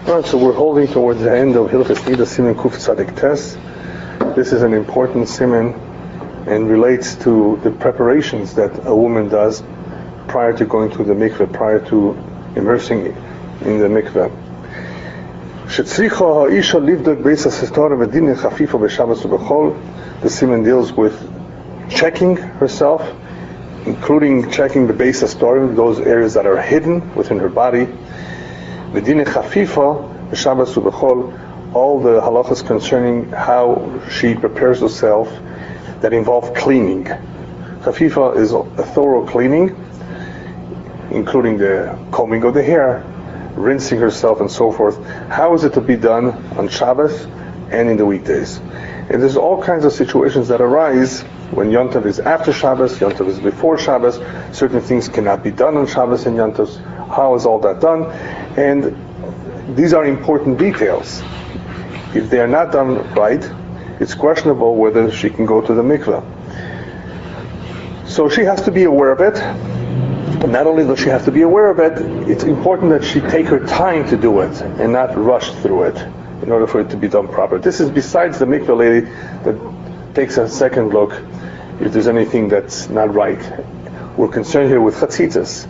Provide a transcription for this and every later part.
Alright, so we're holding towards the end of Hilchos Niddah Siman Kuf Tzadik Tes. This is an important siman and relates to the preparations that a woman does prior to going to the mikveh, prior to immersing in the mikveh. The siman deals with checking herself, including checking the Beis Hastorim, those areas that are hidden within her body. All the halachas concerning how she prepares herself that involve cleaning. Chafifa is a thorough cleaning, including the combing of the hair, rinsing herself, and so forth. How is it to be done on Shabbos and in the weekdays? And there's all kinds of situations that arise when Yom Tov is after Shabbos, Yom Tov is before Shabbos. Certain things cannot be done on Shabbos and Yom Tov. How is all that done? And these are important details. If they are not done right, it's questionable whether she can go to the mikveh. So she has to be aware of it. But not only does she have to be aware of it, it's important that she take her time to do it and not rush through it in order for it to be done proper. This is besides the mikveh lady that takes a second look if there's anything that's not right. We're concerned here with chatzitzas.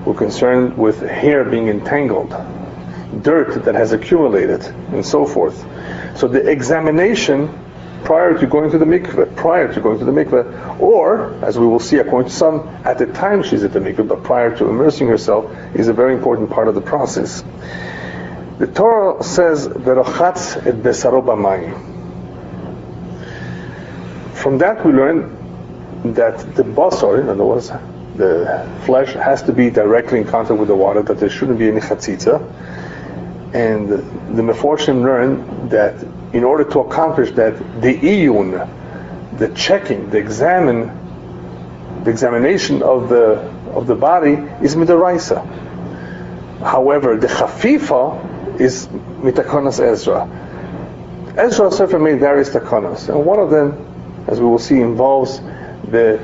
We're concerned with hair being entangled, dirt that has accumulated, and so forth. So the examination prior to going to the mikveh, or, as we will see according to some, at the time she's at the mikveh, but prior to immersing herself, is a very important part of the process. The Torah says, "Verochatz et besaro b'mayim." From that we learn that the Basar, in other words, the flesh, has to be directly in contact with the water, that there shouldn't be any chatzitza. And the Meforshim learn that in order to accomplish that, the iyun, the checking, the examination of the body is midaraisa. However, the chafifa is mitakonas Ezra. Ezra Sefer made various takonas, and one of them, as we will see, involves the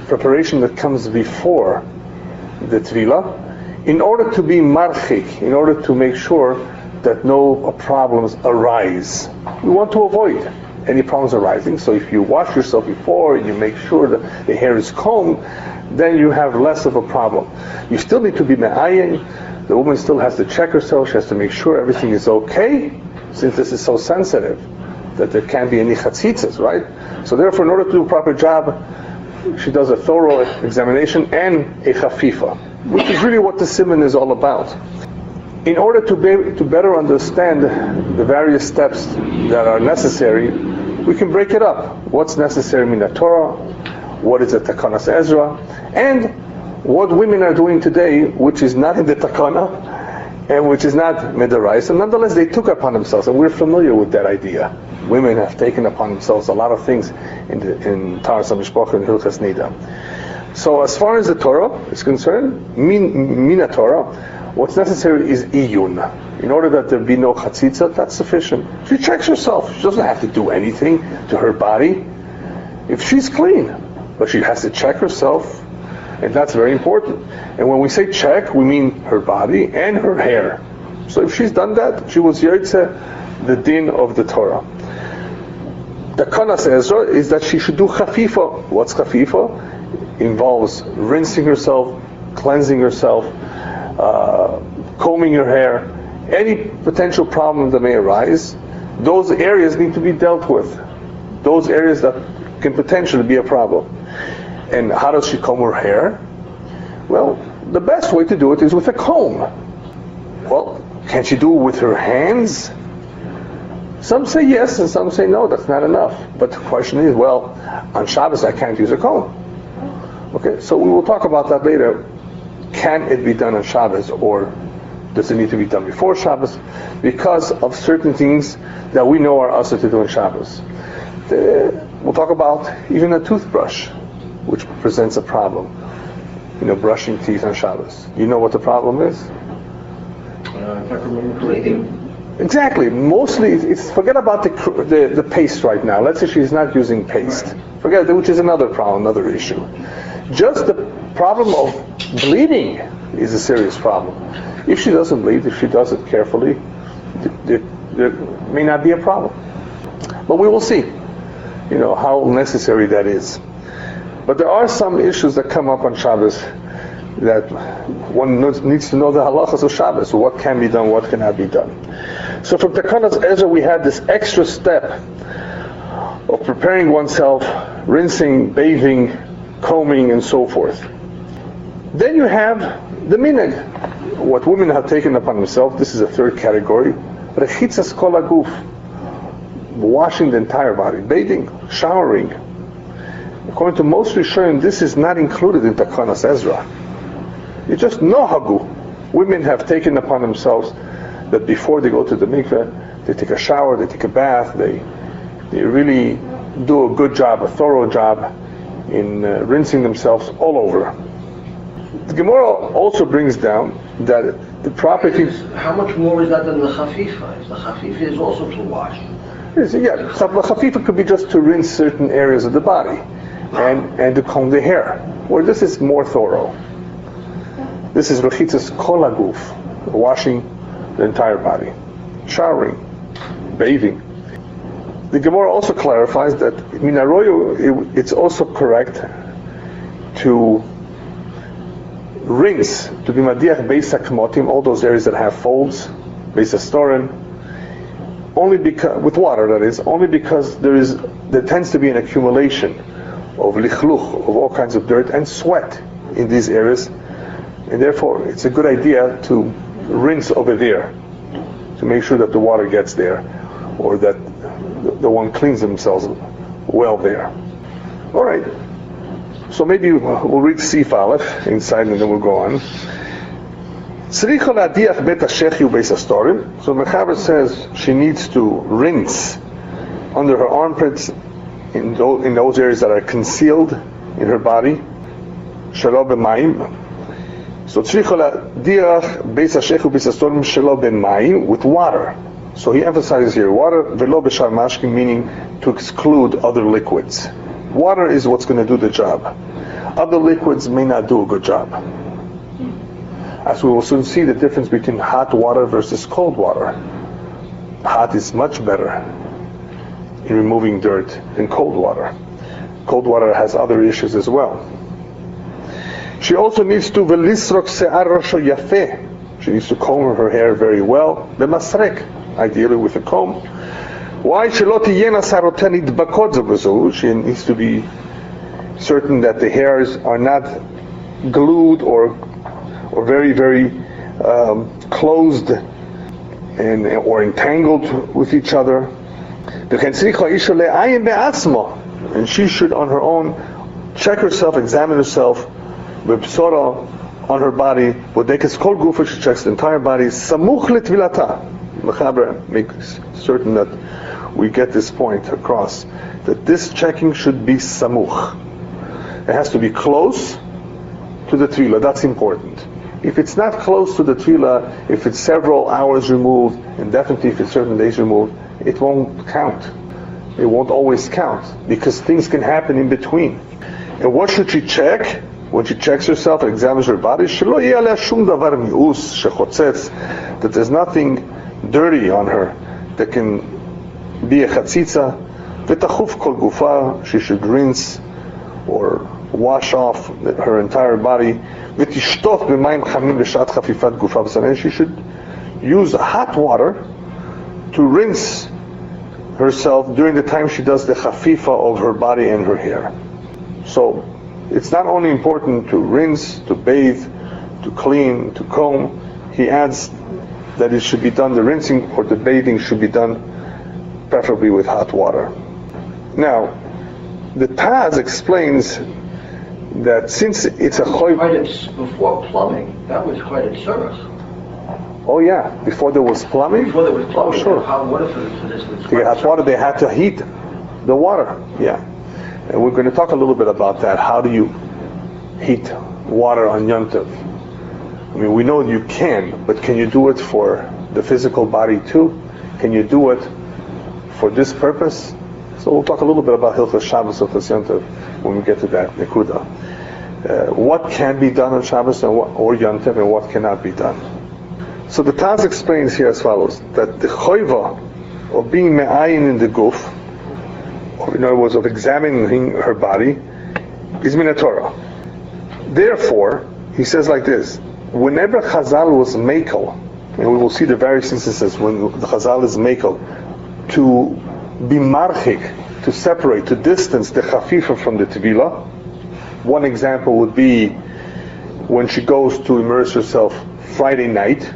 preparation that comes before the tvila, in order to be marchik, in order to make sure that no problems arise. We want to avoid any problems arising, so if you wash yourself before, you make sure that the hair is combed, then you have less of a problem. You still need to be me'ayin. The woman still has to check herself. She has to make sure everything is okay, since this is so sensitive that there can't be any chatzitzas, right? So therefore, in order to do a proper job, she does a thorough examination and a chafifa, which is really what the siman is all about. In order to better understand the various steps that are necessary, we can break it up. What's necessary in the Torah, what is the Takanas Ezra, and what women are doing today, which is not in the Takana, and which is not Midarais, and nonetheless they took upon themselves, and we're familiar with that idea. Women have taken upon themselves a lot of things in Taaruvot and Hilchos Niddah. So as far as the Torah is concerned, Mina Torah, what's necessary is iyun. In order that there be no chatzitza, that's sufficient. She checks herself. She doesn't have to do anything to her body if she's clean. But she has to check herself, and that's very important. And when we say check, we mean her body and her hair. So if she's done that, she was yotze the din of the Torah. The Kanas Ezra is that she should do chafifa. What's chafifa? Involves rinsing herself, cleansing herself, combing your hair, any potential problem that may arise. Those areas need to be dealt with. Those areas that can potentially be a problem. And how does she comb her hair? Well, the best way to do it is with a comb. Well, can she do it with her hands? Some say yes, and some say no, that's not enough. But the question is, well, on Shabbos I can't use a comb. Okay, so we will talk about that later. Can it be done on Shabbos, or does it need to be done before Shabbos? Because of certain things that we know are also to do on Shabbos. We'll talk about even a toothbrush, which presents a problem. Brushing teeth on Shabbos. You know what the problem is? Exactly. Mostly, forget about the paste right now. Let's say she's not using paste. Forget it, which is another problem, another issue. Just the problem of bleeding is a serious problem. If she doesn't bleed, if she does it carefully, there may not be a problem. But we will see, how necessary that is. But there are some issues that come up on Shabbos that one needs to know the halachas of Shabbos. What can be done, what cannot be done. So from Takanas Ezra we had this extra step of preparing oneself, rinsing, bathing, combing, and so forth. Then you have the minhag, what women have taken upon themselves. This is a third category. Rechitzas kol haguf, washing the entire body, bathing, showering. According to most Rishonim, this is not included in Takanas Ezra. You just nohagu. Women have taken upon themselves that before they go to the mikveh, they take a shower, they take a bath, they really do a good job, a thorough job in rinsing themselves all over. The Gemara also brings down that the property... How much more is that than the chafifa? The chafifa is also to wash. Yeah, the chafifa could be just to rinse certain areas of the body and to comb the hair, where this is more thorough. This is rechitzas kol haguf, washing the entire body, showering, bathing. The Gemara also clarifies that minaroyu, it's also correct to rinse, to be madiach beis hakmotim, all those areas that have folds, beis hastoren, only because, with water that is, only because there tends to be an accumulation of lichluch, of all kinds of dirt and sweat in these areas, and therefore it's a good idea to rinse over there, to make sure that the water gets there, or that the one cleans themselves well there. All right. So maybe we'll read Sif Aleph inside and then we'll go on. So Mechaber says she needs to rinse under her armpits in those areas that are concealed in her body. Shelo b'mayim. So with water. So he emphasizes here water, velo b'shar mashkin, meaning to exclude other liquids. Water is what's going to do the job. Other liquids may not do a good job. As we will soon see, the difference between hot water versus cold water. Hot is much better in removing dirt than cold water. Cold water has other issues as well. She also needs to velisrok se'ar rosho yafeh. She needs to comb her hair very well, b'masrek, ideally with a comb. Why? She needs to be certain that the hairs are not glued or very, very closed or entangled with each other. And she should on her own check herself, examine herself, on her body. She checks the entire body. Mechaber makes certain that we get this point across, that this checking should be samuch. It has to be close to the tefillah. That's important. If it's not close to the tefillah, if it's several hours removed, and definitely if it's certain days removed, it won't count. It won't always count, because things can happen in between. And what should she check? When she checks herself and examines her body, that there's nothing dirty on her that can be a chatzitza. V'tachuf kol gufa, she should rinse or wash off her entire body. V'tishtot b'mayim chamim b'shat chafifat gufa b'san, and she should use hot water to rinse herself during the time she does the chafifa of her body and her hair. So it's not only important to rinse, to bathe, to clean, to comb. He adds that it should be done, the rinsing or the bathing should be done preferably with hot water. Now, the Taz explains that since it's a choiv... Before plumbing, that was quite a tzarech. Oh yeah, before there was plumbing? Before there was plumbing, sure. Hot water for this was to get hot water, they had to heat the water, yeah. And we're going to talk a little bit about that. How do you heat water on Yom Tov? I mean, we know you can, but can you do it for the physical body too? Can you do it for this purpose? So we'll talk a little bit about Hilchos Shabbos, Hilchos Yom Tov, when we get to that nekuda. What can be done on Shabbos or Yom Tov, and what cannot be done. So the Taz explains here as follows, that the choiva of being me'ayin in the guf, or in other words, of examining her body, is min Torah. Therefore, he says like this, whenever Chazal was mekel, and we will see the various instances when the Chazal is mekel, to be marchik, to separate, to distance the chafifa from the tevilah. One example would be when she goes to immerse herself Friday night,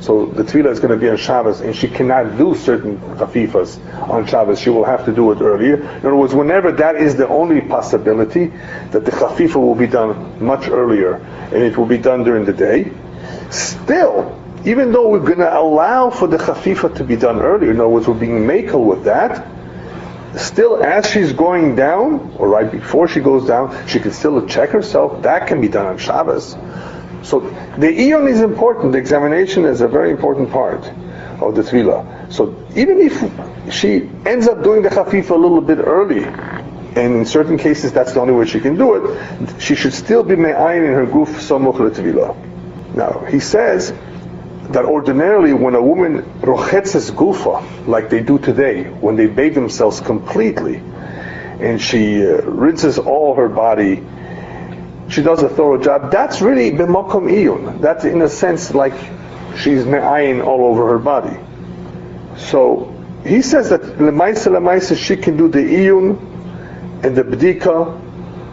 so the tevilah is going to be on Shabbos, and she cannot do certain chafifas on Shabbos. She will have to do it earlier. In other words, whenever that is the only possibility, that the chafifa will be done much earlier, and it will be done during the day. Still, even though we're going to allow for the chafifa to be done earlier, in other words, we're being makel with that, still as she's going down, or right before she goes down, she can still check herself. That can be done on Shabbos. So the iyun is important. The examination is a very important part of the tevilah. So even if she ends up doing the chafifa a little bit early, and in certain cases that's the only way she can do it, she should still be me'ayin in her guf samuch letevilah. Now he says that ordinarily when a woman rochetzes gufa, like they do today, when they bathe themselves completely, and she rinses all her body, she does a thorough job, that's really b'makom iyun. That's in a sense like she's me'ayin all over her body. So he says that lemaisa she can do the iyun and the b'dika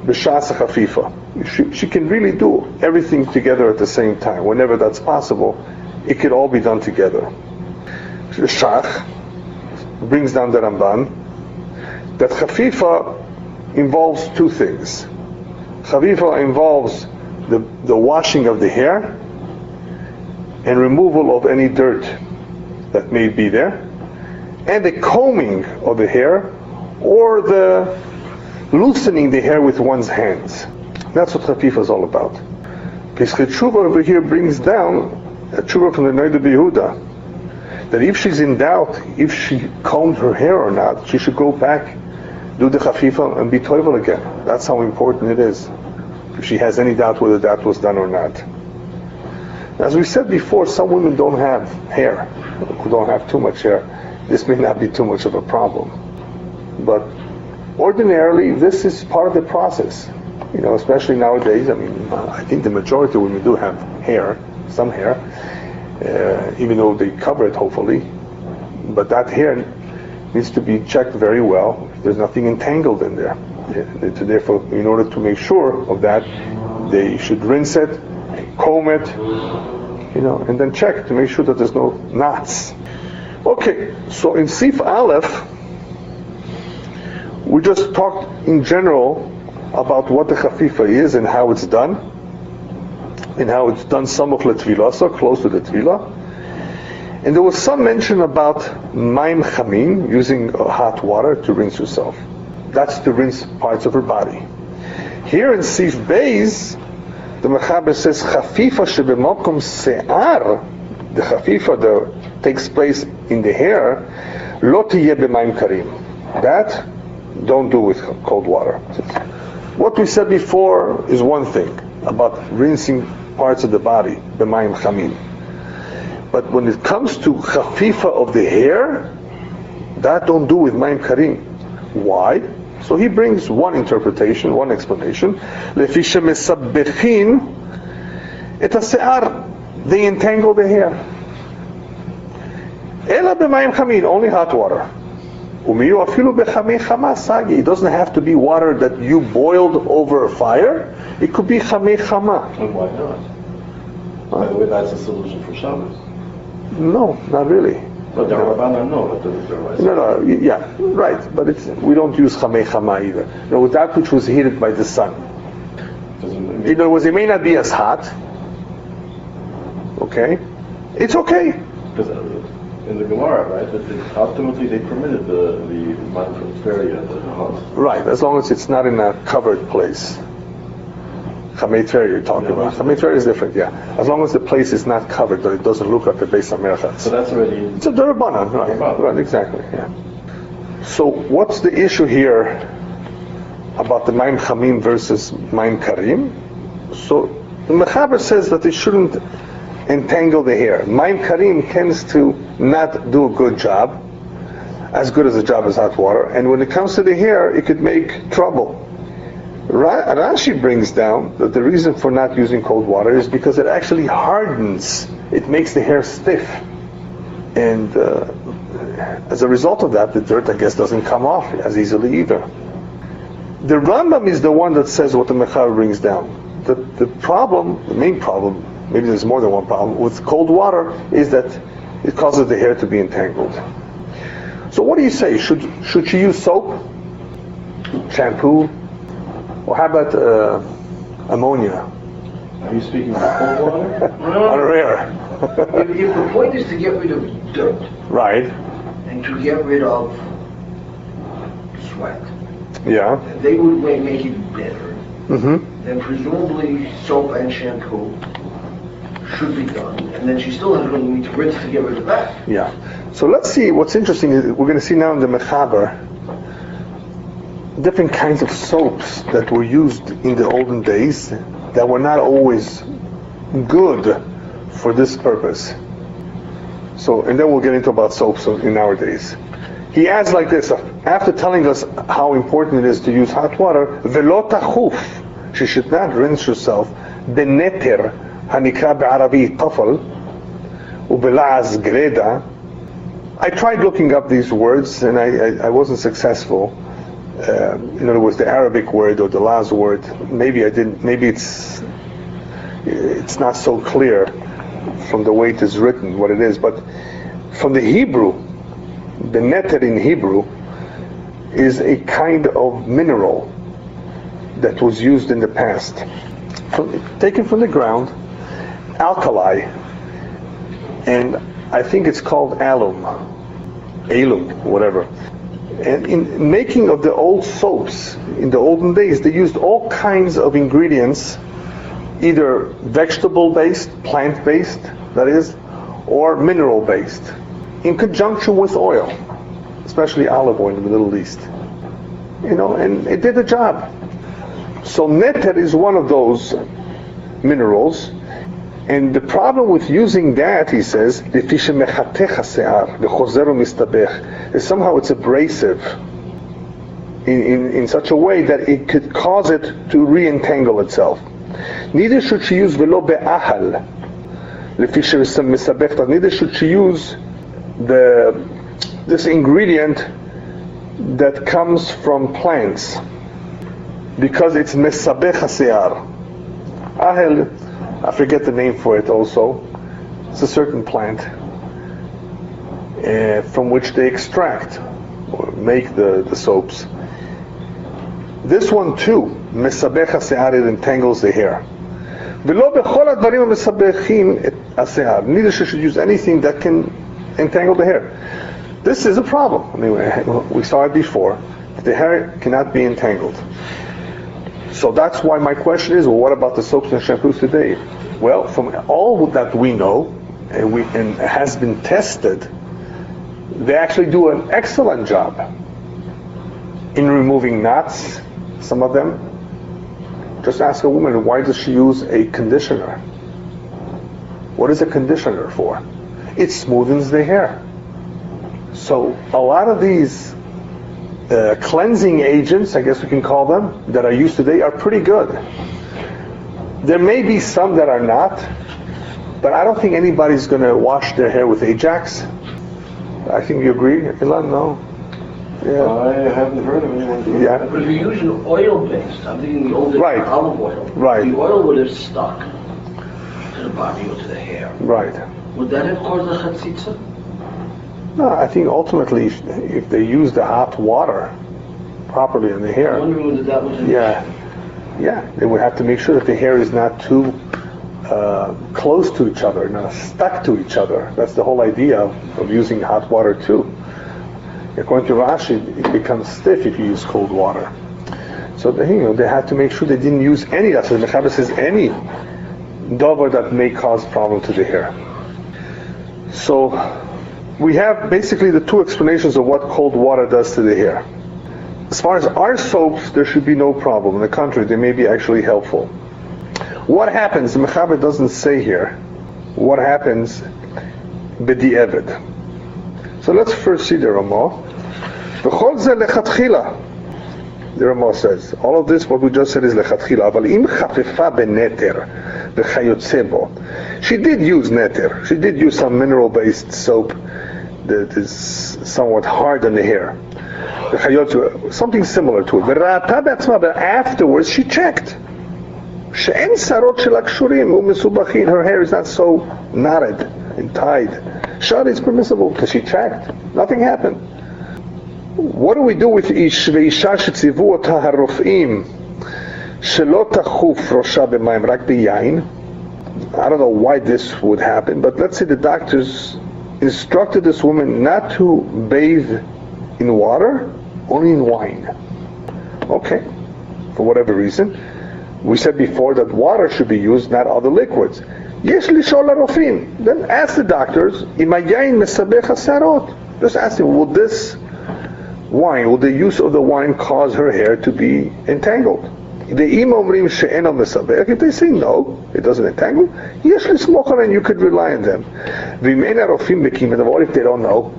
b'shas chafifa. She can really do everything together at the same time. Whenever that's possible, it could all be done together. The Shach brings down the Ramban that chafifa involves two things. Chafifa involves the washing of the hair and removal of any dirt that may be there, and the combing of the hair or the loosening the hair with one's hands. That's what chafifa is all about. Pesach Tshuva over here brings down a tshuva from the Niddah Yehuda, that if she's in doubt if she combed her hair or not, she should go back, do the chafifa, and be toivel again. That's how important it is, if she has any doubt whether that was done or not. As we said before, some women don't have hair, who don't have too much hair. This may not be too much of a problem, but ordinarily this is part of the process. You know, especially nowadays. I mean, I think the majority of women do have hair, some hair, even though they cover it hopefully, but that hair needs to be checked very well. There's nothing entangled in there. Therefore, in order to make sure of that, they should rinse it, comb it, you know, and then check to make sure that there's no knots. Okay, so in Sif Aleph, we just talked in general about what the chafifa is and how it's done, and how it's done samuch letevilah, so close to the tevilah. And there was some mention about maim chamim, using hot water to rinse yourself. That's to rinse parts of her body. Here in Sif Beis, the Mechaber says chafifa shebemakom se'ar, the chafifa that takes place in the hair, lo tiyeh b'maim karim. That don't do with cold water. What we said before is one thing about rinsing parts of the body, b'mayim chamim. But when it comes to chafifa of the hair, that don't do with mayim karim. Why? So he brings one interpretation, one explanation. Lefi shemesabbechin et hase'ar, they entangle the hair. Ela b'mayim chamim, only hot water. It doesn't have to be water that you boiled over a fire. It could be chamei chama. And why not? By the way, that's a solution for Shabbos. No, not really. But the Rabbanan know that No, yeah, right. But we don't use chamei chama either. No, that which was heated by the sun. In other words, it may not be as hot. Okay, it's okay. In the Gemara, right, that ultimately they permitted the Mikvaot the house. Right, as long as it's not in a covered place. Chamei Tver you're talking about. Chamei Tver is different, yeah. As long as the place is not covered, but it doesn't look like a Beis HaMerchatz. So that's already... It's a Durabanan, right, exactly, yeah. So what's the issue here about the Maim Chamim versus Maim Karim? So the Mechaber says that it shouldn't entangle the hair. Maim Karim tends to not do a good job, as good as a job as hot water, and when it comes to the hair, it could make trouble. Rashi brings down that the reason for not using cold water is because it actually hardens. It makes the hair stiff. And as a result of that, the dirt, I guess, doesn't come off as easily either. The Rambam is the one that says what the Mechaber brings down. The problem, the main problem, maybe there's more than one problem, with cold water is that it causes the hair to be entangled. So what do you say? Should she use soap? Shampoo? Or how about ammonia? Are you speaking of cold water? On a rare. If the point is to get rid of dirt Right. and to get rid of sweat, Yeah. they would make it better. Mm-hmm. Then presumably soap and shampoo should be done, and then she still has to need to rinse to get rid of that. Yeah. So let's see, what's interesting is we're going to see now in the Mechaber different kinds of soaps that were used in the olden days that were not always good for this purpose. So, and then we'll get into about soaps in our days. He adds like this, after telling us how important it is to use hot water, velo tachuf, she should not rinse herself, beneter, hanikra be'arabi tafel, ubela'az greda. I tried looking up these words and I wasn't successful. In other words, the Arabic word or the last word, maybe I didn't, maybe it's not so clear from the way it is written what it is, but from the Hebrew, the neter in Hebrew is a kind of mineral that was used in the past, taken from the ground, alkali, and I think it's called alum, whatever. And in making of the old soaps, in the olden days, they used all kinds of ingredients, either vegetable-based, plant-based, that is, or mineral-based, in conjunction with oil, especially olive oil in the Middle East. You know, and it did the job. So neter is one of those minerals, and the problem with using that, he says, is somehow it's abrasive in such a way that it could cause it to re-entangle itself. Neither should she use velo be'ahal, neither should she use this ingredient that comes from plants, because it's mesabech hasear. Ahel, I forget the name for it also. It's a certain plant from which they extract or make the soaps. This one too, mesabech hasear, it entangles the hair. Neither should use anything that can entangle the hair. This is a problem. Anyway, we saw it before. The hair cannot be entangled. So that's why my question is, well, what about the soaps and shampoos today? Well, from all that we know, and has been tested, they actually do an excellent job in removing knots, some of them. Just ask a woman, why does she use a conditioner? What is a conditioner for? It smoothens the hair. So a lot of these cleansing agents, I guess we can call them, that are used today are pretty good. There may be some that are not, but I don't think anybody's going to wash their hair with Ajax. I think you agree, Ilan? No? Yeah. I haven't heard of anyone doing that. But if you're using oil-based, I'm thinking the old Right. olive oil. Right. The oil would have stuck to the body or to the hair. Right. Would that have caused a chatzitza? No, I think ultimately if they use the hot water properly in the hair, I'm wondering whether that was an yeah, they would have to make sure that the hair is not too close to each other, not stuck to each other. That's the whole idea of using hot water too. According to Rashi, it becomes stiff if you use cold water. So they had to make sure they didn't use any. That's what the Mechaber says, any davar that may cause problem to the hair. So we have basically the two explanations of what cold water does to the hair. As far as our soaps, there should be no problem. On the contrary, they may be actually helpful. What happens, the Mechaber doesn't say here, what happens b'di'evet. So let's first see the Ramah. V'chol ze lechatchila. The Ramah says, all of this, what we just said, is lechatchila. Aval im chafefa beneter v'chayotze bo. She did use neter. She did use some mineral-based soap that is somewhat hard on the hair. Something similar to it. But afterwards she checked. Her hair is not so knotted and tied. Shad is permissible because she checked. Nothing happened. What do we do with ish veisha shetzivu ota harofim shelo tachuf rosha b'mayim rak b'yayin? I don't know why this would happen, but let's say the doctors instructed this woman not to bathe in water, only in wine. Okay, for whatever reason. We said before that water should be used, not other liquids. Yesh lishol harofim. Then ask the doctors, im hayayin mesabech hasarot. Just ask them, will this wine, will the use of the wine cause her hair to be entangled? If they say no, it doesn't entangle, yesh lismoch and you could rely on them. If they don't know,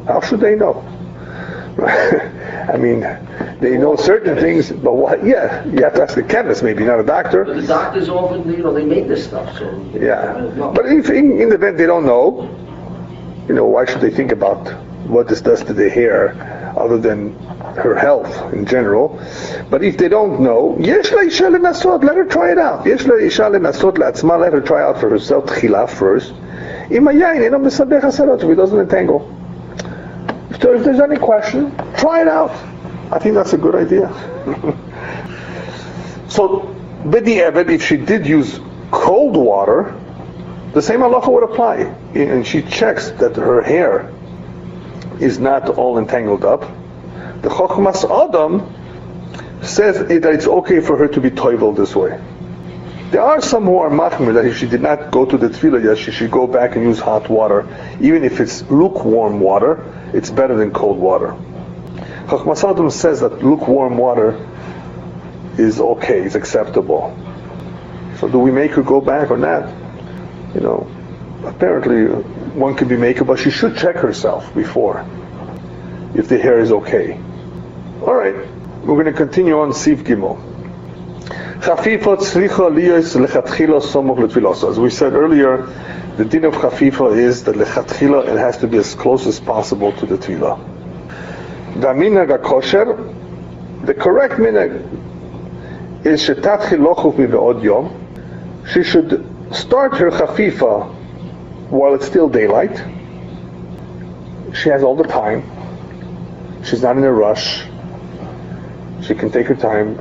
how should they know? I mean, they know certain things, but what? Yeah, you have to ask the chemist, maybe not a doctor. But the doctors often, they make this stuff, so... Yeah, but if in the event they don't know, why should they think about what this does to the hair, other than her health in general? But if they don't know, yesh la'isha lenasot, let her try it out. Yesh la'isha lenasot la'atzma, let her try out for herself tchila first. Im hayayin eno mesabech hasarot, if it doesn't entangle. If there's any question, try it out. I think that's a good idea. So, b'di'evet, if she did use cold water, the same halacha would apply. And she checks that her hair is not all entangled up. The Chochmas Adam says that it's okay for her to be toivel this way. There are some who are machmir that if she did not go to the tefillah yet, she should go back and use hot water. Even if it's lukewarm water, it's better than cold water. Chochmas Adam says that lukewarm water is okay, is acceptable. So do we make her go back or not? Apparently one could be maker, but she should check herself before, if the hair is okay. Alright, we're going to continue on Sif Gimel. As we said earlier, the din of chafifa is that lechatchila, it has to be as close as possible to the tefillah. The minhag kosher, the correct minhag is shetatchil lochuv mive'od yom. She should start her chafifa while it's still daylight. She has all the time. She's not in a rush. She can take her time.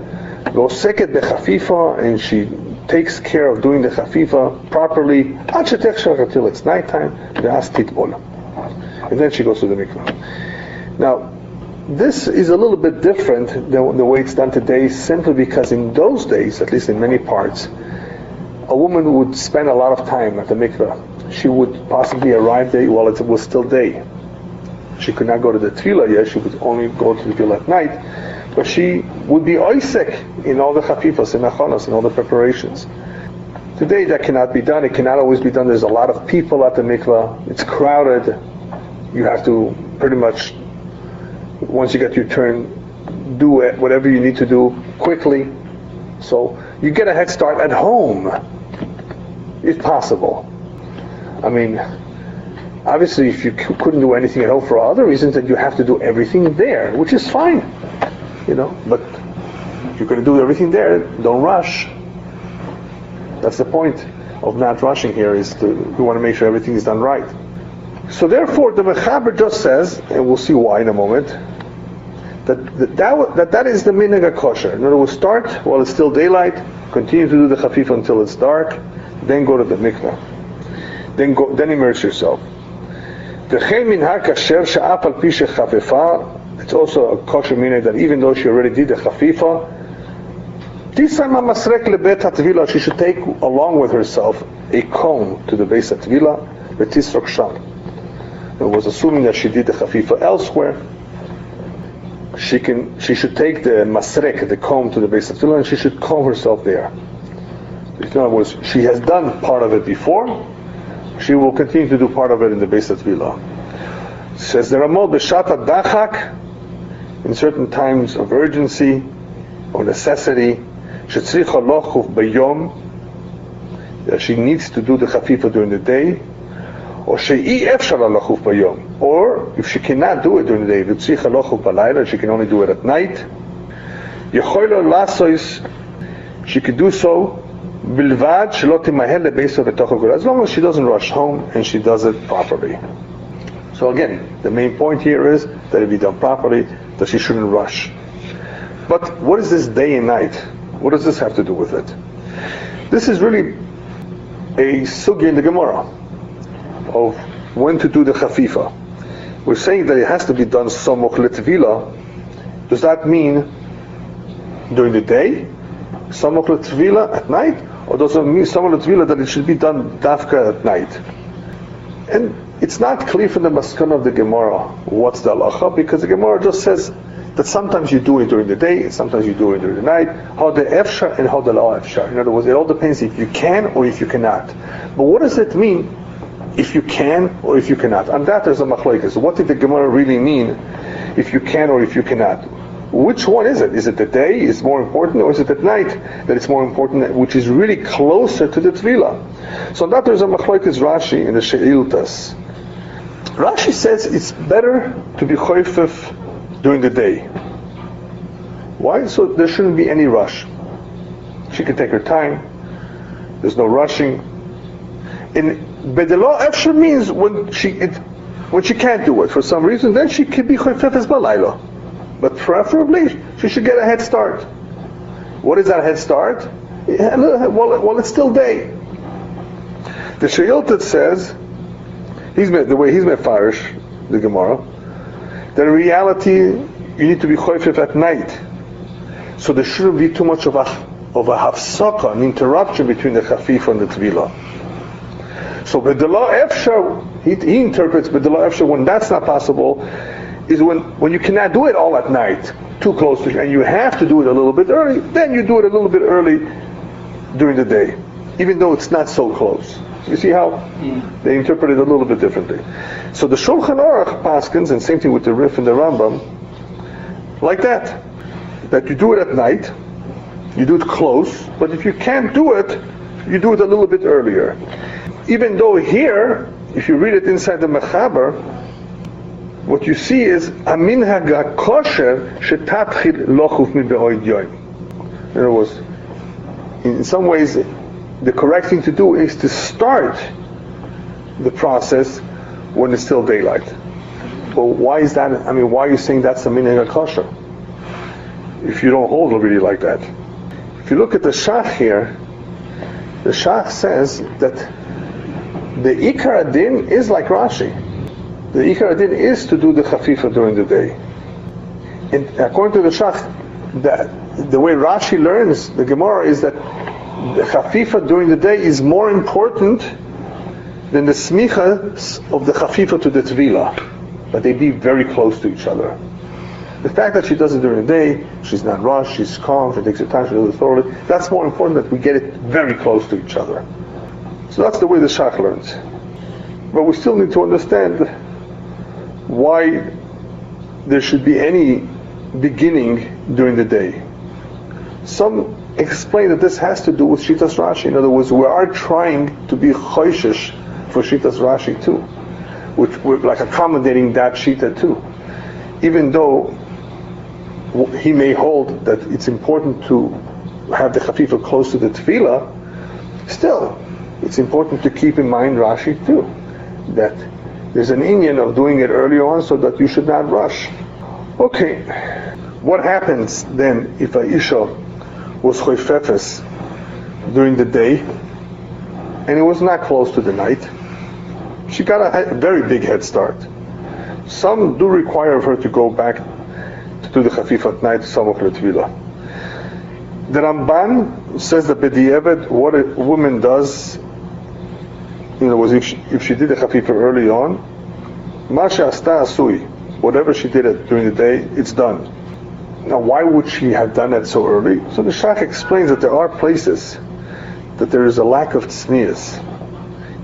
Go seket bechafifa, and she takes care of doing the chafifa properly until it's nighttime. And then she goes to the mikvah. Now, this is a little bit different than the way it's done today, simply because in those days, at least in many parts, a woman would spend a lot of time at the mikvah. She would possibly arrive there while it was still day. She could not go to the tefillah yet, she would only go to the tefillah at night, but she would be oisek in all the chafifas, in achonos, in all the preparations. Today that cannot be done, it cannot always be done. There's a lot of people at the mikvah, it's crowded, you have to pretty much, once you get your turn, do it, whatever you need to do quickly. So you get a head start at home, if possible. I mean, obviously if you couldn't do anything at home for other reasons, then you have to do everything there, which is fine, but if you're going to do everything there, don't rush. That's the point of not rushing here, is we want to make sure everything is done right. So therefore the Mechaber just says, and we'll see why in a moment, that is the minhag kosher. In other words, start while it's still daylight, continue to do the chafifa until it's dark, then go to the mikvah. Then immerse yourself. It's also a kosher minhag that even though she already did the chafifa, she should take along with herself a comb to the base of tvila, v'tisrok sham. It was assuming that she did the chafifa elsewhere. She should take the masrek, the comb, to the base of tvila, and she should comb herself there. In other words, she has done part of it before, she will continue to do part of it in the Beis HaTvilah. Says the Ramah, B'shat HaDachak, in certain times of urgency or necessity, shetzricha lochuf b'yom, that she needs to do the chafifa during the day, or she'i efshar lochuf b'yom, or if she cannot do it during the day, v'tzricha lochuf b'layla, she can only do it at night. Yechoylo lasois, she could do so bilvad shelo timahel lebeisa v'tocha gula, as long as she doesn't rush home and she does it properly. So again, the main point here is that it be done properly, that she shouldn't rush. But what is this day and night? What does this have to do with it? This is really a sugya in the Gemara of when to do the chafifa. We're saying that it has to be done samoch letvila. Does that mean during the day, samoch letvila at night, or does it mean samoch letvila that it should be done dafka at night? And it's not clear from the maskana of the Gemara what's the halacha, because the Gemara just says that sometimes you do it during the day, sometimes you do it during the night. How the efshar and how the la efshar. In other words, it all depends if you can or if you cannot. But what does it mean if you can or if you cannot? On that there's a machlokes. What did the Gemara really mean if you can or if you cannot? Which one is it? Is it the day is more important, or is it at night that it's more important, which is really closer to the tvila? So on that there's a machlokes Rashi in the She'iltas. Rashi says it's better to be choifef during the day. Why? So there shouldn't be any rush. She can take her time. There's no rushing. And bedelo efshar means when she can't do it for some reason, then she can be choifef balayla. But preferably she should get a head start. What is that head start? Well, it's still day. The She'iltat says, the way he's mefarish the Gemara, that in reality you need to be choifef at night, so there shouldn't be too much of a hafsaka, an interruption between the chafifa and the tvila. So b'dela efshar, he interprets b'dela efshar when that's not possible, is when you cannot do it all at night, too close to, and you have to do it a little bit early, then you do it a little bit early during the day, even though it's not so close. You see how they interpret it a little bit differently. So the Shulchan Aruch paskins, and same thing with the Rif and the Rambam, like that you do it at night, you do it close, but if you can't do it, you do it a little bit earlier. Even though here, if you read it inside the Mechaber, what you see is Aminhag HaKosher shetatchil lochuf mi be'oid yoim. In other words, in some ways, the correct thing to do is to start the process when it's still daylight. Well, why is that? I mean, why are you saying that's the minhag kosher? If you don't hold really like that. If you look at the Shach here, the Shach says that the Ikar Adin is like Rashi. The Ikar Adin is to do the chafifa during the day. And according to the Shach, the way Rashi learns the Gemara is that the chafifa during the day is more important than the smicha of the chafifa to the tvila, but they be very close to each other. The fact that she does it during the day, she's not rushed, she's calm, she takes her time, she does it thoroughly, that's more important that we get it very close to each other. So that's the way the Shach learns. But we still need to understand why there should be any beginning during the day. Some explain that this has to do with Shitas Rashi. In other words, we are trying to be choishish for Shitas Rashi too, which we're like accommodating that Shita too. Even though he may hold that it's important to have the chafifa close to the tefillah, still, it's important to keep in mind Rashi too, that there's an inyan of doing it early on so that you should not rush. Okay, what happens then if a isha was choifefes during the day and it was not close to the night? She got a very big head start. Some do require of her to go back to do the chafifa at night, samoch letvila. The Ramban says that b'di'evet, what a woman does, in other words, if she did the chafifa early on, ma she'asta asui, whatever she did during the day, it's done. Now, why would she have done that so early? So the Shach explains that there are places that there is a lack of tznius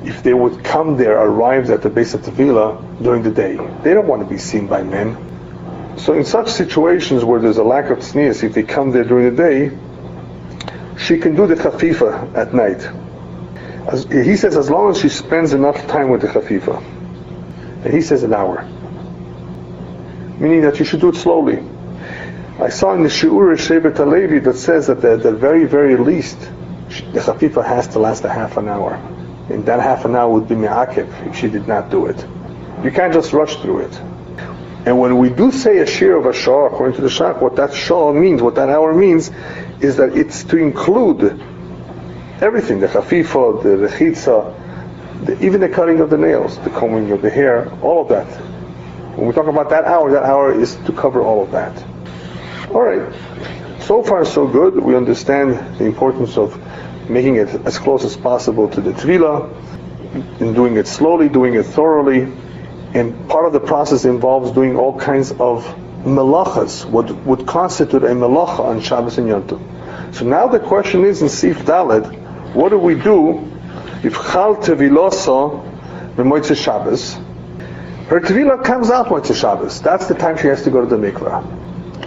if they would come there, arrive at the base of Tefillah during the day. They don't want to be seen by men. So in such situations where there's a lack of tznius, if they come there during the day, she can do the chafifa at night. He says as long as she spends enough time with the chafifa. And he says an hour. Meaning that you should do it slowly. I saw in the Shi'ur Shevet HaLevi that says that at the very, very least, the chafifa has to last a half an hour. And that half an hour would be me'akev if she did not do it. You can't just rush through it. And when we do say a shir of a shah, according to the Shach, what that shah means, what that hour means, is that it's to include everything, the chafifa, the rechitza, even the cutting of the nails, the combing of the hair, all of that. When we talk about that hour is to cover all of that. Alright, so far so good. We understand the importance of making it as close as possible to the Tefillah, and doing it slowly, doing it thoroughly. And part of the process involves doing all kinds of melachas, what would constitute a melacha on Shabbos and Yom Tov. So now the question is in Sif Daled, what do we do if Chal Tevilosa b'Motzei Shabbos? Her Tevilah comes out Motzei Shabbos. That's the time she has to go to the mikvah.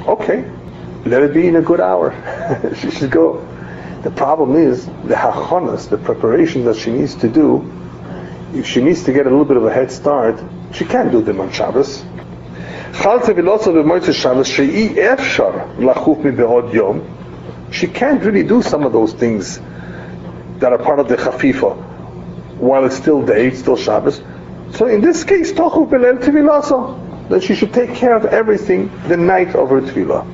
Okay, let it be in a good hour. She should go. The problem is the hachonas, the preparation that she needs to do. If she needs to get a little bit of a head start, she can't do them on Shabbos. She can't really do some of those things that are part of the chafifa while it's still day, it's still Shabbos. So in this case, tochu belel tevilasa, then she should take care of everything the night of her tevilah.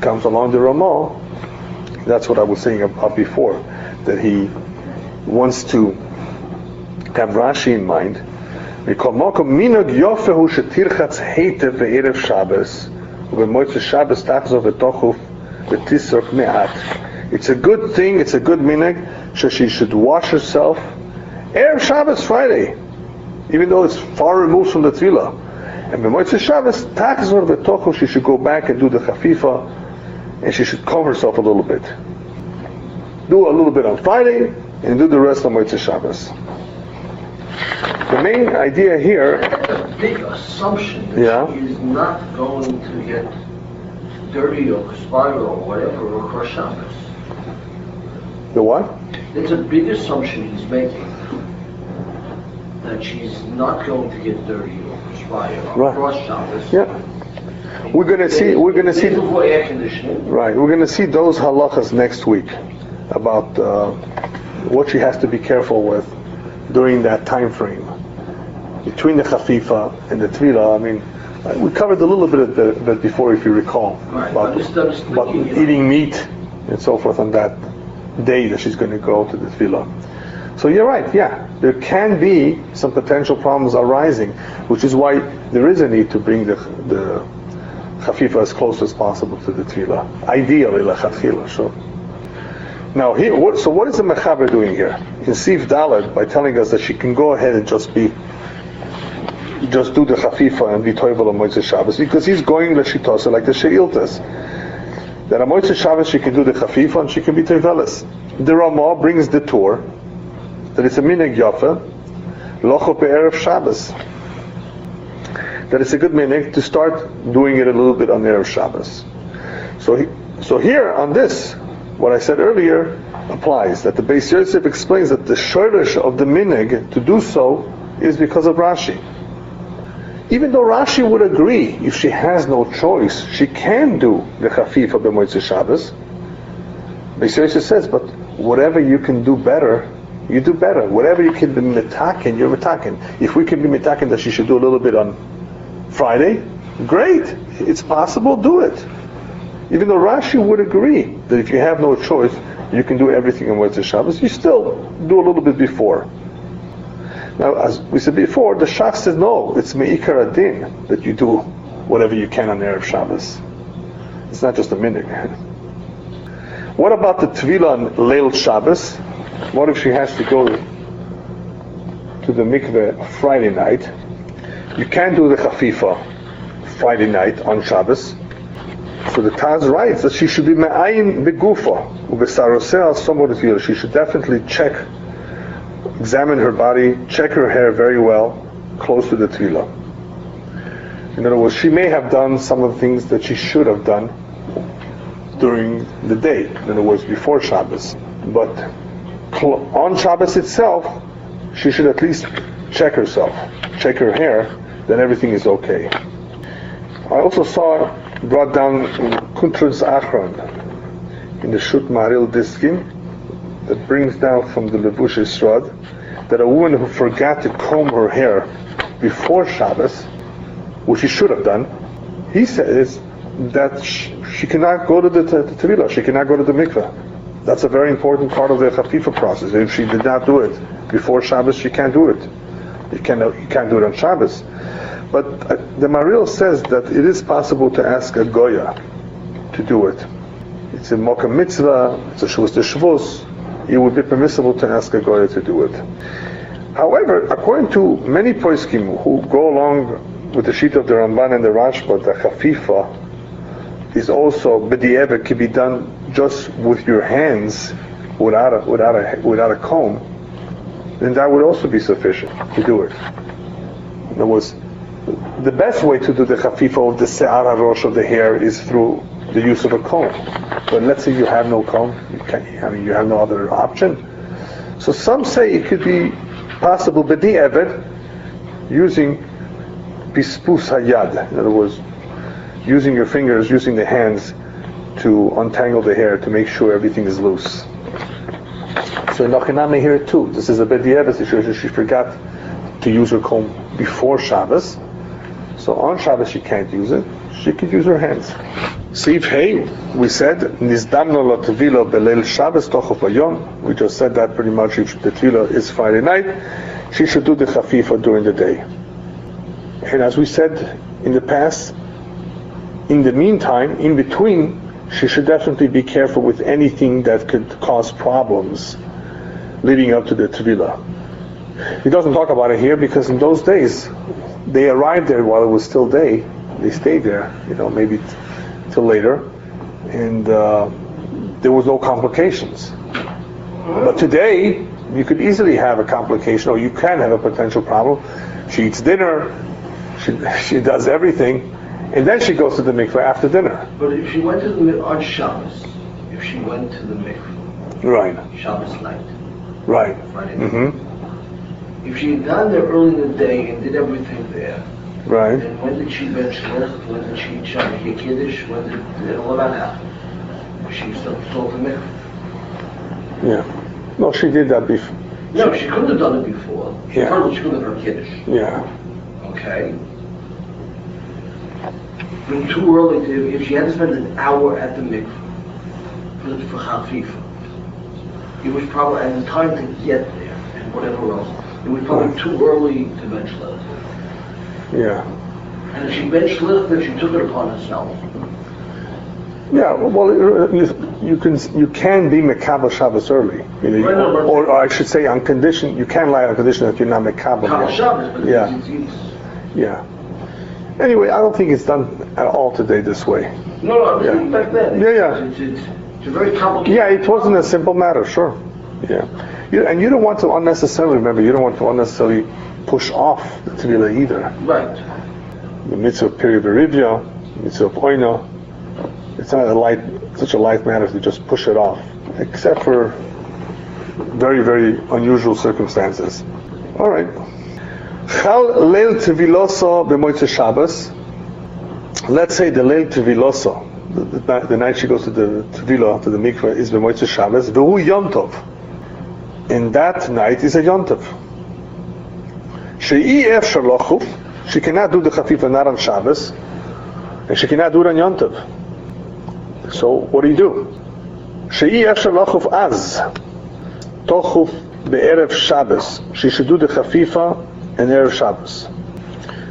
Comes along the Ramah. That's what I was saying about before, that he wants to have Rashi in mind. It's a good thing, it's a good minhag, so she should wash herself Erev Shabbos Friday, even though it's far removed from the Tefillah. And b'Motzei Shabbos, Tachzor v'tochu, she should go back and do the chafifa, and she should cover herself a little bit. Do a little bit on Friday, and do the rest on Motzei Shabbos. The main idea here... It's a big assumption that she is not going to get dirty or perspire or whatever across Shabbos. The what? It's a big assumption he's making, that she's not going to get dirty or perspire across Shabbos. Yeah. We're going to see air conditioning. Right. We're going to see those halachas next week about what she has to be careful with during that time frame between the chafifa and the tevilah. I mean, we covered a little bit of that before, if you recall, about eating meat and so forth on that day that she's going to go to the tevilah. So you're right. Yeah, there can be some potential problems arising, which is why there is a need to bring the chafifa as close as possible to the tevilah. Ideally, lechatchila. So now here, what is the mechaber doing here in Sif Daled by telling us that she can go ahead and just do the chafifa and be toivel on Motzei Shabbos, because he's going l'shitose like the sheiltas that on Motzei Shabbos she can do the chafifa and she can be toivelis. The Ramah brings the Tur that it's a minhag yafa locho be'erev Shabbos, that it's a good minhag to start doing it a little bit on erev Shabbos. So here on this, what I said earlier applies, that the Beis Yosef explains that the shorish of the minhag to do so is because of Rashi. Even though Rashi would agree, if she has no choice, she can do the chafifa b'Motzei Shabbos. Beis Yosef says, but whatever you can do better, you do better. Whatever you can be mitaken, you're mitaken. If we can be mitaken that she should do a little bit on Friday, great. It's possible, do it. Even though Rashi would agree that if you have no choice, you can do everything on Motzei Shabbos, you still do a little bit before. Now, as we said before, the Shach says no, it's me'ikar adin that you do whatever you can on Erev Shabbos. It's not just a minhag. What about the tevilah on Leil Shabbos? What if she has to go to the mikveh Friday night? You can't do the chafifa Friday night on Shabbos. So the Taz writes that she should be me'ayin begufa, ubesarosea somewhat of She should definitely examine her body, check her hair very well, close to the tefillah. In other words, she may have done some of the things that she should have done during the day. In other words, before Shabbos. But on Shabbos itself, she should at least check herself, check her hair, then everything is okay. I also saw brought down in Kuntrus Achron, in the Shut Maril Diskin, that brings down from the Levush Yisrod, that a woman who forgot to comb her hair before Shabbos, which she should have done, he says that she cannot go to the Tevilah, she cannot go to the mikveh. That's a very important part of the Chafifa process. If she did not do it before Shabbos, she can't do it. You can't do it on Shabbos. But the Maril says that it is possible to ask a Goya to do it. It's a Moka Mitzvah, it's a Shvus de Shvus. It would be permissible to ask a Goya to do it. However, according to many poskim who go along with the sheet of the Ramban and the Rashba, the Chafifa is also b'di'evet, can be done just with your hands without a comb, then that would also be sufficient to do it. In other words, the best way to do the Chafifa of the Se'ar HaRosh of the hair is through the use of a comb. But let's say you have no comb, you have no other option. So some say it could be possible b'di'evet using bispus hayad, in other words, using your fingers, using the hands to untangle the hair to make sure everything is loose. So Nochinami here too. This is a b'di'evet situation. She forgot to use her comb before Shabbos. So on Shabbos she can't use it. She could use her hands. Sif Hey, we said, Nizdamno lo tevila beleil Shabbos tochov bayom. We just said that pretty much. If the tefillah is Friday night, she should do the chafifa during the day. And as we said in the past, in the meantime, in between, she should definitely be careful with anything that could cause problems leading up to the tefillah. He doesn't talk about it here because in those days, they arrived there while it was still day. They stayed there, maybe till later, and there was no complications. But today, you could easily have a complication, or you can have a potential problem. She eats dinner, she does everything, and then she goes to the mikveh after dinner. But if she went to the mikveh on Shabbos, if she went to the mikveh, right, Shabbos night, right, Friday night, if she had gone there early in the day and did everything there, right, then when did she bench licht? When did she chant Kiddush? When did all that happen? She still told the mikveh. Yeah. No, she did that before. No, she couldn't have done it before. Yeah. First of all, she couldn't have done Kiddush. Yeah. Okay. But too early if she had to spend an hour at the mikveh for Chafifa, it was probably, and the time to get there and whatever else, it was probably too early to bench lift. Yeah. And if she bench lift, then she took it upon herself. Yeah, well, you can be Mekabel Shabbos early, or I should say on condition, you can lie on condition that you're not Mekabel. Shabbos, but yeah. Anyway, I don't think it's done at all today this way. No, back then. Yeah. It's a very complicated. Yeah, it wasn't a simple matter, sure. Yeah. And you don't want to unnecessarily push off the tefillah either. Right. The mitzvah of periberivia, mitzvah of oina, it's not such a light matter to just push it off, except for very, very unusual circumstances. All right. Chal leil teviloso b'motzei Shabbos. Let's say the leil teviloso, the night she goes to the tevilah, to the mikveh, is b'motzei Shabbos. V'hu yom tov. And that night is a yom tov. She'i efshar lochuf. She cannot do the chafifa not on Shabbos, and she cannot do it on yom tov. So what do? She'i efshar lochuf az. Tochuf be'erev Shabbos. She should do the chafifa and Erev Shabbos.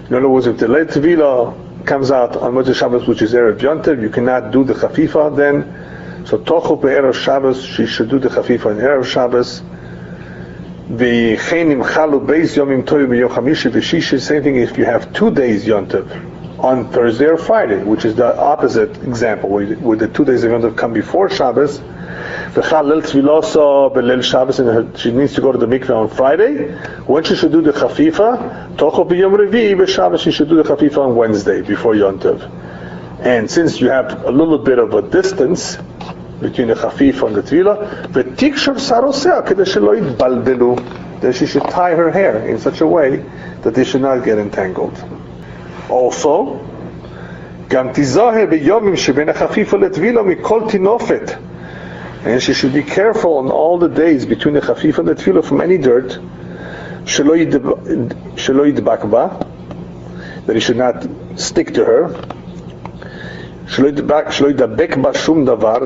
In other words, if the Leil Tevilah comes out on Motzei Shabbos, which is Erev Yom Tov, you cannot do the Chafifa then. So Tochuf be'erev Shabbos, she should do the Chafifa on Erev Shabbos. V'chein im chalu beis yomim tovim b'yom chamishi v'shishi. Same thing if you have 2 days Yom Tov on Thursday or Friday, which is the opposite example, where the 2 days of Yom Tov come before Shabbos. And she needs to go to the mikveh on Friday. When she should do the chafifa, she should do the chafifa on Wednesday before Yom Tov. And since you have a little bit of a distance between the chafifa and the tefillah, then she should tie her hair in such a way that they should not get entangled. Also, and she should be careful on all the days between the chafifa and the tefillah from any dirt, that he should not stick to her,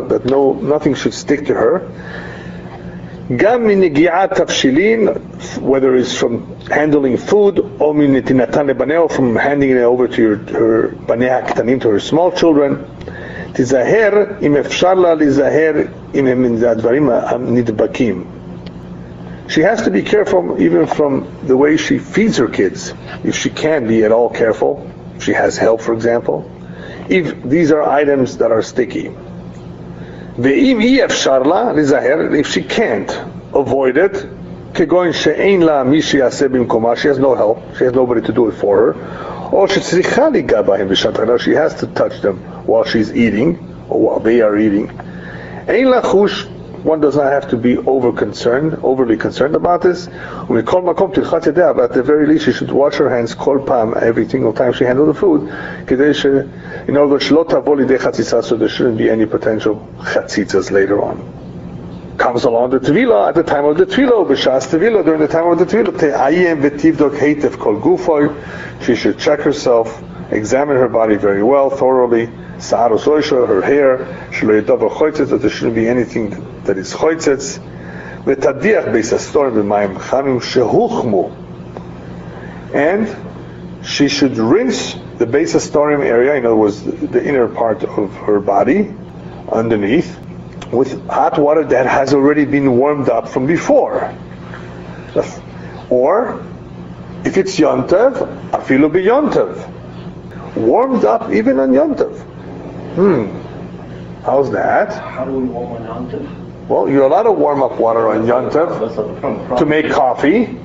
that nothing should stick to her, whether it's from handling food, or from handing it over to her banei haktanim, to her small children. תיזהר אם אפשר לה להיזהר אם הם מן הדברים הנדבקים. She has to be careful even from the way she feeds her kids. If she can't be at all careful, if she has help, for example, if these are items that are sticky. ואם אי אפשר לה להיזהר, if she can't avoid it, כגון שאין לה מי שיעשה במקומה, she has no help, she has nobody to do it for her, or שצריכה ליגע בהם בשעת אכילה, she has to touch them while she's eating, or while they are eating. Ein lachush, one does not have to be overly concerned about this. But at the very least, she should wash her hands kol pam every single time she handles the food. In other words, so there shouldn't be any potential chatzitzas later on. Comes along the tevilah at the time of the tevilah, b'shas tevilah, during the time of the tevilah, te'ayim v'tivdok heitev kol gufoy. She should check herself, examine her body very well, thoroughly. Her hair, that there shouldn't be anything that is choitzets. And she should rinse the base astorim area, in other words, the inner part of her body, underneath, with hot water that has already been warmed up from before. Or, if it's Yom Tov, afilu bi Yom Tov, warmed up even on Yom Tov. How's that? How do we warm on Yom Tov? Well, you're allowed to warm up water on Yom Tov to make coffee,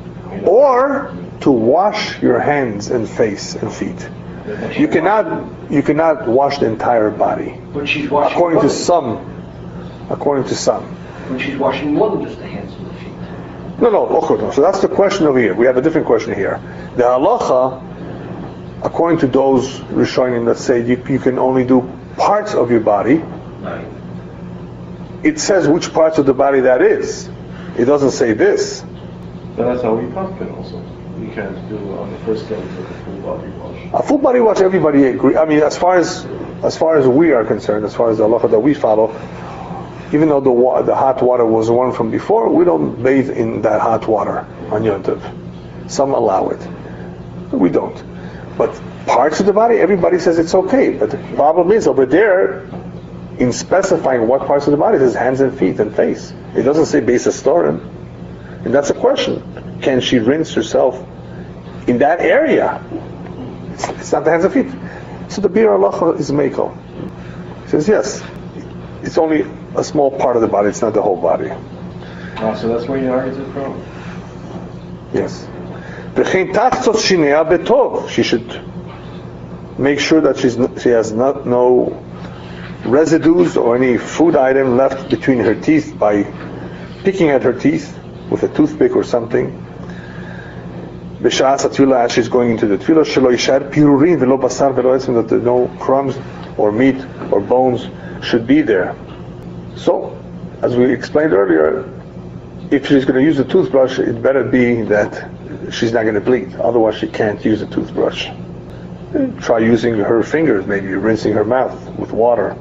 or to wash your hands and face and feet. You cannot wash the entire body. But she's washing According to some. But she's washing more than just the hands and the feet. No. So that's the question over here. We have a different question here. The halacha, according to those Rishonim that say you can only do parts of your body, Right. it says which parts of the body that is. It doesn't say this. But that's how we pumpkin also. You can't do on the first day a full body wash. A full body wash, everybody agree. I mean, as far as we are concerned, as far as the halacha that we follow, even though the hot water was warm from before, we don't bathe in that hot water on Yom Tov. Some allow it, we don't. But parts of the body, everybody says it's okay. But the problem is over there, in specifying what parts of the body, it says hands and feet and face. It doesn't say base astorim. And that's a question. Can she rinse herself in that area? It's not the hands and feet. So the bir halacha is mekel. He says yes. It's only a small part of the body. It's not the whole body. So that's where you argued it from? Yes. She should make sure that she has no residues or any food item left between her teeth by picking at her teeth with a toothpick or something. B'sha'as hatfilah, as she's going into the tefillah, shelo yishar pirurim velo basar velo etzim, that there no crumbs or meat or bones should be there. So, as we explained earlier, if she's going to use a toothbrush, it better be that she's not going to bleed. Otherwise, she can't use a toothbrush. Try using her fingers, maybe rinsing her mouth with water.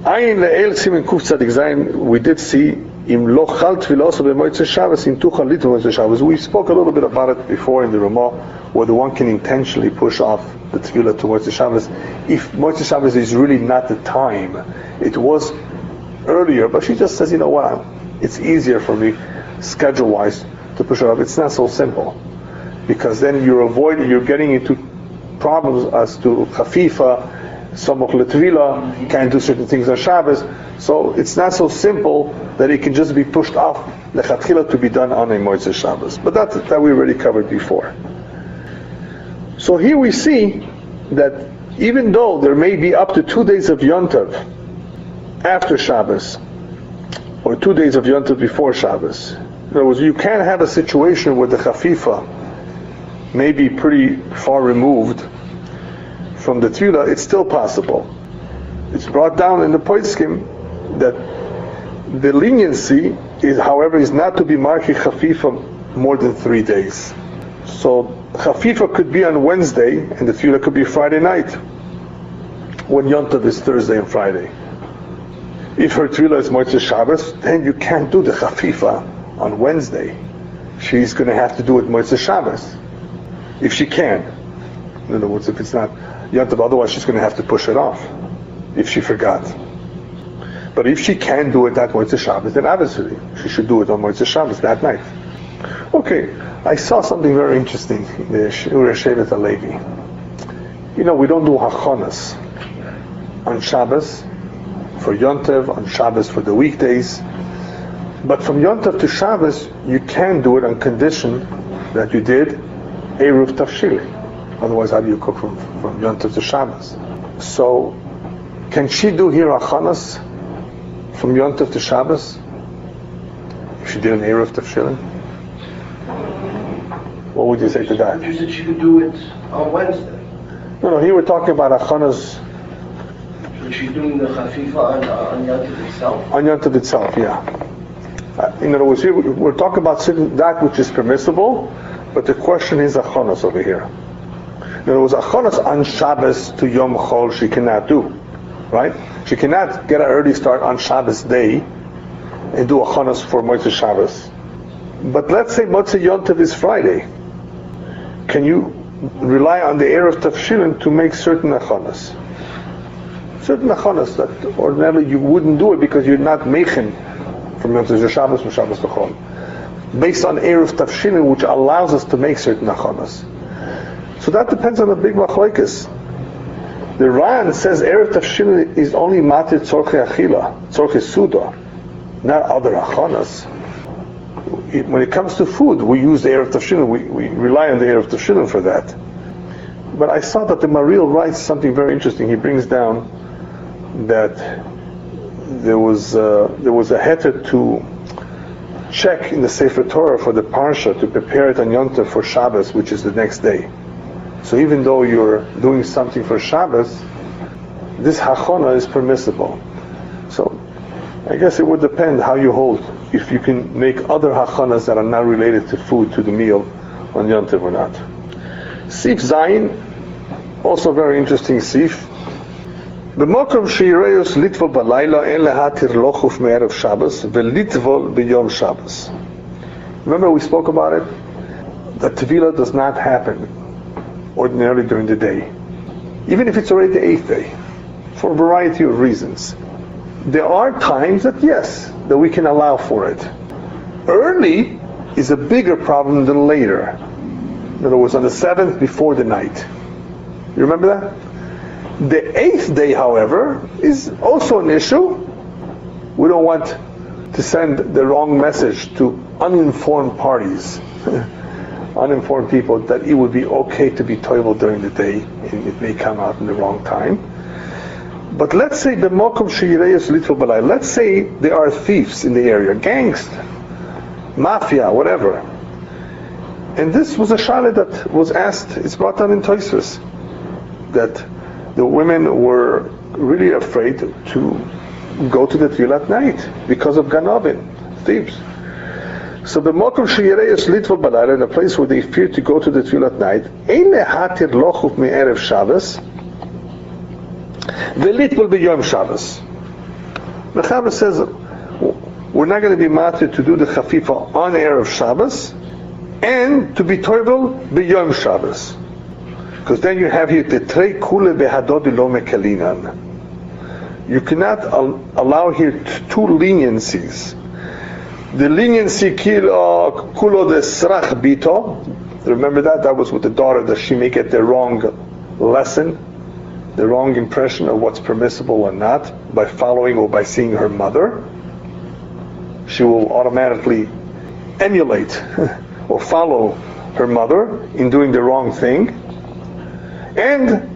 Ayin le'el simen kuf tzadik zayin, we did see im lo chal tefillah also b'motzei Shabbos, im tuchal lit b'motzei Shabbos. We spoke a little bit about it before in the Ramah, whether one can intentionally push off the tefillah to motzei Shabbos. If motzei Shabbos is really not the time, it was earlier, but she just says, you know what, it's easier for me, schedule-wise, to push it off. It's not so simple, because then you're getting into problems as to chafifa, samoch letvila, can't do certain things on Shabbos. So it's not so simple that it can just be pushed off lechatchila to be done on a Motzei Shabbos. But that we already covered before. So here we see that even though there may be up to 2 days of Yom Tov after Shabbos, or 2 days of Yom Tov before Shabbos, in other words, you can have a situation where the chafifa may be pretty far removed from the tefillah. It's still possible. It's brought down in the poskim that the leniency is, however, is not to be marking chafifa more than 3 days. So chafifa could be on Wednesday and the tefillah could be Friday night, when Yom Tov is Thursday and Friday. If her tefillah is Motzei Shabbos, then you can't do the chafifa on Wednesday. She's going to have to do it Motzei Shabbos, if she can. In other words, if it's not Yom Tov, otherwise she's going to have to push it off, if she forgot. But if she can do it that Motzei Shabbos, then obviously she should do it on Motzei Shabbos that night. Okay, I saw something very interesting in the Yore Deah Halevi. You know, we don't do hachonas on Shabbos for Yom Tov, on Shabbos for the weekdays. But from Yom Tov to Shabbos, you can do it on condition that you did Eruv Tafshili. Otherwise, how do you cook from Yom Tov to Shabbos? So, can she do here hachonas from Yom Tov to Shabbos if she did an Eruv Tafshili? What would you say to that? You said she could do it on Wednesday. No, here we're talking about achanas. So she's doing the chafifa on Yom Tov itself? On Yom Tov itself, yeah. In other words, here we're talking about that which is permissible, but the question is achanas over here. In other words, achanas on Shabbos to Yom Chol she cannot do, right? She cannot get an early start on Shabbos day and do achanas for Motzei Shabbos. But let's say Motzei Yom Tov is Friday. Can you rely on the Erev Tafshilin to make certain achanas? Certain achanas that ordinarily you wouldn't do it because you're not meichen from Yom Tov to Shabbos, from Shabbos to Chol. Based on Erev Tafshilin, which allows us to make certain achanas. So that depends on the big machlokes. The Ran says Erev Tafshilin is only matir tzorchei achila, tzorchei suda, not other achanas. When it comes to food, we use the Erev Tafshilin, we rely on the Erev Tafshilin for that. But I saw that the Maril writes something very interesting. He brings down that there was a heter to check in the Sefer Torah for the Parsha to prepare it on Yom Tov for Shabbos, which is the next day. So even though you're doing something for Shabbos, this hachona is permissible. So I guess it would depend how you hold, if you can make other hachanas that are not related to food, to the meal on Yom Tov or not. Sif Zayin, also very interesting Sif. B'mokom sheyireus litvol balayla en lehatir lochuf me'erev Shabbos ve'litvol b'yom Shabbos. Remember we spoke about it? That tevilah does not happen ordinarily during the day, even if it's already the 8th day, for a variety of reasons. There are times that yes, that we can allow for it. Early is a bigger problem than later. In other words, on the 7th before the night. You remember that? The 8th day, however, is also an issue. We don't want to send the wrong message to uninformed parties, uninformed people, that it would be okay to be toivel during the day, and it may come out in the wrong time. But let's say the mokum sheyireus little balay. Let's say there are thieves in the area, gangs, mafia, whatever. And this was a shaila that was asked. It's brought down in Tosfos that the women were really afraid to go to the tefillah at night because of ganavin, thieves. So the mokum sheyireus little balay, in a place where they fear to go to the tefillah at night, ein lehatir lochuf me'erev Shabbos. The lit will be Yom Shabbos. The Chavah says we're not going to be matir to do the chafifa on Erev Shabbos and to be toivel be Yom Shabbos. Because then you have here the trei kule behadod lo mekalinan. You cannot allow here two leniencies. The leniency kulo de srach bito. Remember that? That was with the daughter, that she may get the wrong lessen the wrong impression of what's permissible and not by following or by seeing her mother. She will automatically emulate or follow her mother in doing the wrong thing. And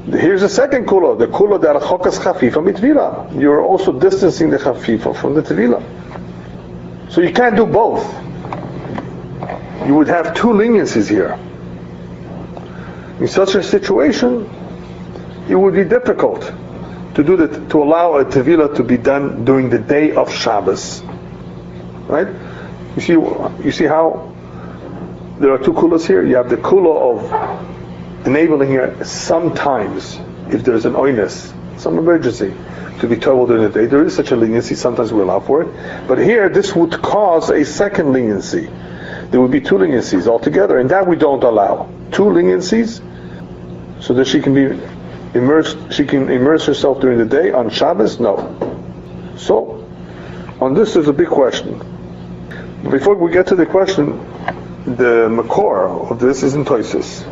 here's the second kula, the kula that chokas chafifa mitvila. You're also distancing the chafifa from the tvila. So you can't do both. You would have two leniencies here. In such a situation, it would be difficult to allow a tevila to be done during the day of Shabbos, right? You see how there are two kulas here. You have the kula of enabling here sometimes, if there's an oinus, some emergency, to be told during the day. There is such a leniency. Sometimes we allow for it, but here this would cause a second leniency. There would be two leniencies altogether, and that we don't allow. Two leniencies, so that she can immerse herself during the day on Shabbos? No. So, on this there's a big question. Before we get to the question, the makor of this is in Toisus.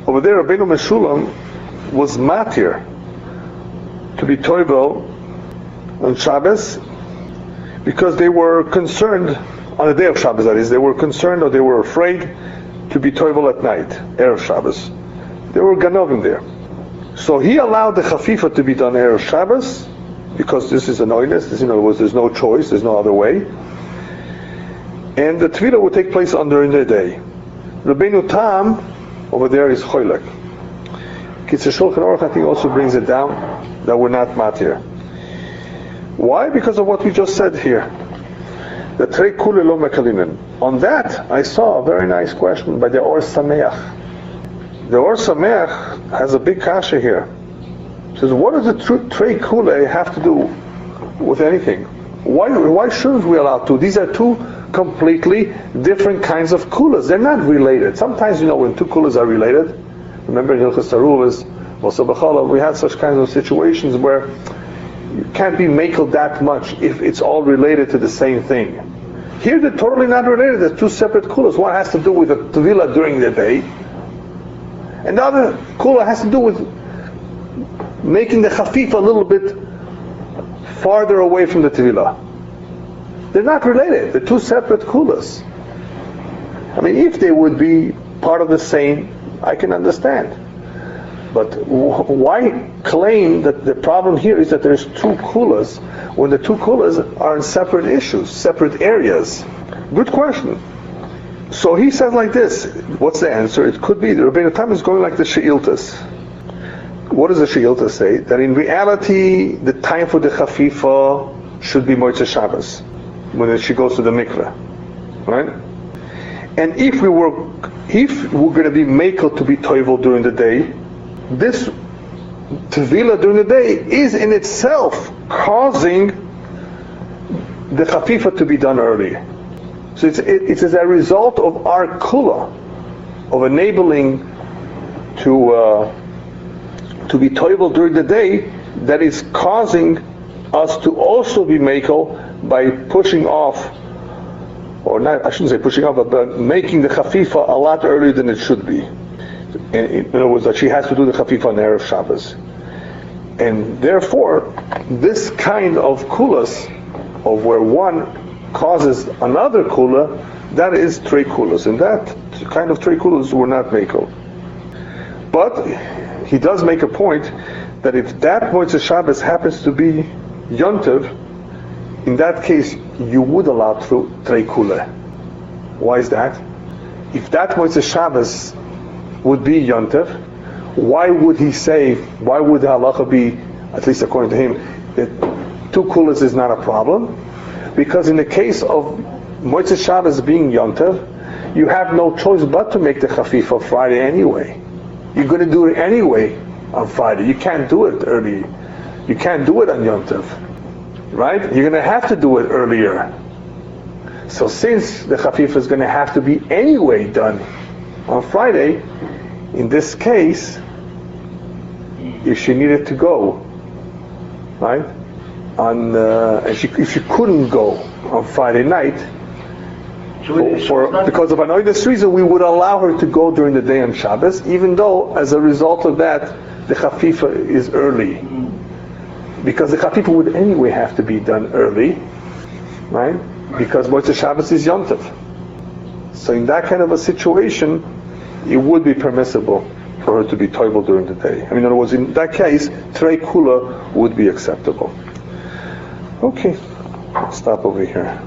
Over there, Rabbeinu Meshulam was matir to be toivel on Shabbos because they were concerned, on the day of Shabbos that is, they were concerned or they were afraid to be toivel at night, Erev Shabbos. There were ganovim there. So he allowed the chafifa to be done Erev Shabbos because this is an oinus, there's no choice, there's no other way. And the tefillah would take place during the day. Rabbeinu Tam over there is choylek. Shulchan Aruch I think also brings it down that we're not matir. Why? Because of what we just said here. The trei kule lo mekalinen. On that I saw a very nice question by the Or Sameach. The Or Sameach has a big kasha here. It says, what does the trei kule have to do with anything? Why shouldn't we allow two? These are two completely different kinds of kulas. They're not related. Sometimes, when two kulas are related, remember in Hilchos Taaruvot, we had such kinds of situations where you can't be makel that much if it's all related to the same thing. Here they're totally not related. They're two separate kulas. One has to do with the tevila during the day, and the other kula has to do with making the chafif a little bit farther away from the tevila. They're not related. They're two separate kulas. I mean, if they would be part of the same, I can understand. But why claim that the problem here is that there's two kulas when the two kulas are in separate issues, separate areas? Good question. So he says like this. What's the answer? It could be the Rabbeinu Tam is going like the She'iltas. What does the She'ilta say? That in reality, the time for the chafifa should be Motzei Shabbos, when she goes to the mikveh, right? And if we're going to be makel to be toivel during the day, this tevila during the day is in itself causing the chafifa to be done early. So it's as a result of our kula, of enabling to be toivel during the day, that is causing us to also be makel by pushing off, or not, I shouldn't say pushing off, but making the chafifa a lot earlier than it should be. In other words, that she has to do the chafifa on Erev Shabbos. And therefore, this kind of kulas, of where one causes another kula, that is trei kulas. And that kind of trei kulas were not makel. But he does make a point that if that Motzei Shabbos happens to be yontiv, in that case you would allow trei kula. Why is that? If that Motzei Shabbos would be yontiv, why would the halacha be, at least according to him, that two kulas is not a problem? Because in the case of Motzei Shabbos being yontiv, you have no choice but to make the chafifa Friday anyway. You're going to do it anyway on Friday. You can't do it early. You can't do it on Yom Tov, right? You're going to have to do it earlier. So since the chafifa is going to have to be anyway done on Friday, in this case, if she needed to go, right, if she couldn't go on Friday night, Because of an oidus reason, we would allow her to go during the day on Shabbos, even though, as a result of that, the chafifa is early. Because the chafifa would anyway have to be done early, right? Because Motzei Shabbos is Yom Tov. So in that kind of a situation, it would be permissible for her to be toivel during the day. I mean, in other words, in that case, Trei Kula would be acceptable. Okay, I'll stop over here.